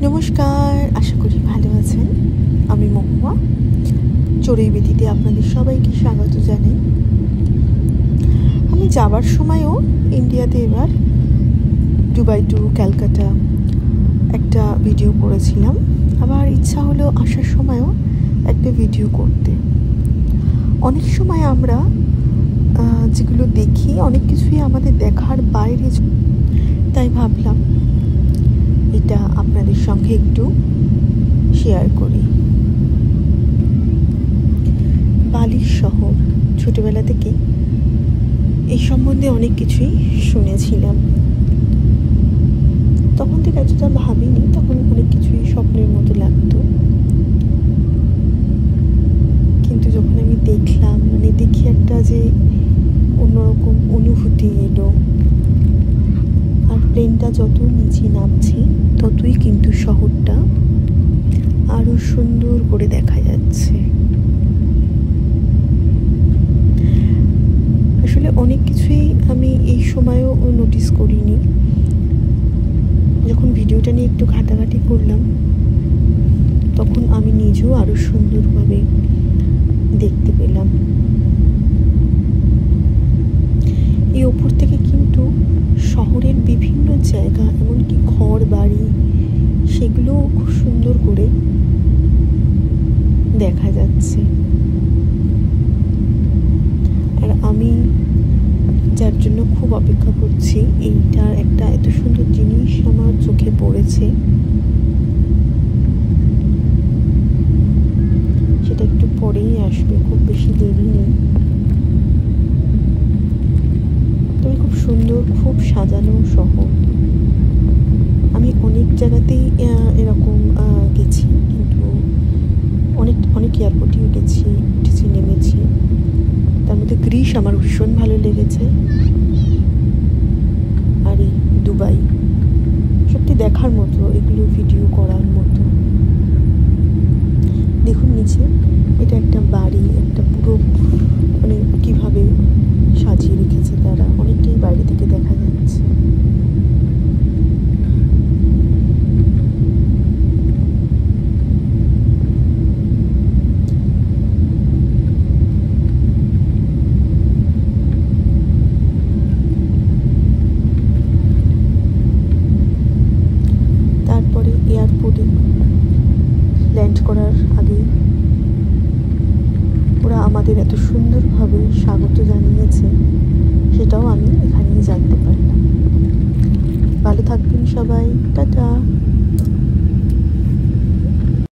নমস্কার, আশা করি ভালো আছেন। আমি মহুয়া চড়ুইবেদিতে আপনাদের সবাইকে স্বাগত জানাই। আমি যাবার সময়ও ইন্ডিয়াতে এবার দুবাই টু ক্যালকাটা একটা ভিডিও করেছিলাম। আবার ইচ্ছা হলো আসার সময়ও একটা ভিডিও করতে। অনেক সময় আমরা যেগুলো দেখি অনেক কিছুই আমাদের দেখার বাইরে, তাই ভাবলাম এটা আপনাদের সঙ্গে একটু শেয়ার করি। বালির শহর, ছোটবেলা থেকে এই সম্বন্ধে অনেক কিছুই শুনেছিলাম। তখন থেকে এতটা ভাবিনি, তখন অনেক কিছুই স্বপ্নের মতো লাগতো। কিন্তু যখন আমি দেখলাম, দেখি একটা যে অন্যরকম অনুভূতি এলো। আর প্লেনটা যত নিচে নামছে ততই কিন্তু শহরটা আরো সুন্দর করে দেখা যাচ্ছে। আসলে অনেক কিছুই আমি এই সময়ও নোটিস করিনি। যখন ভিডিওটা নিয়ে একটু ঘাটাঘাটি করলাম, তখন আমি নিজেও আরো সুন্দরভাবে দেখতে পেলাম। এই ওপর থেকে কিন্তু শহরের বিভিন্ন জায়গা, এমনকি ঘর বাড়ি, সেগুলোও খুব সুন্দর করে দেখা যাচ্ছে। আর আমি যার জন্য খুব অপেক্ষা করছি, এইটার একটা এত সুন্দর জিনিস আমার চোখে পড়েছে, সেটা একটু পরেই আসবে, খুব বেশি দেরি নেই। তবে খুব সুন্দর, খুব সাজানো শহর। আমি অনেক জায়গাতেই এরকম গেছি, কিন্তু অনেক এয়ারপোর্টেও গেছি, উঠেছি, নেমেছি। তার মধ্যে গ্রিস আমার ভীষণ ভালো লেগেছে। আর এই দুবাই সত্যি দেখার মতো, এগুলো ভিডিও করার মতো। দেখুন নিচে, এটা একটা বাড়ি, একটা পুরো কিভাবে সাজিয়ে রেখেছে তারা, অনেকটাই বাইরে থেকে দেখা যাচ্ছে। তারপরে এয়ারপোর্টে ল্যান্ড করার আগে ওরা আমাদের এত সুন্দরভাবে স্বাগত জানিয়েছে, সেটাও আমি এখানেই জানতে পারলাম। ভালো থাকবেন সবাই, টাটা।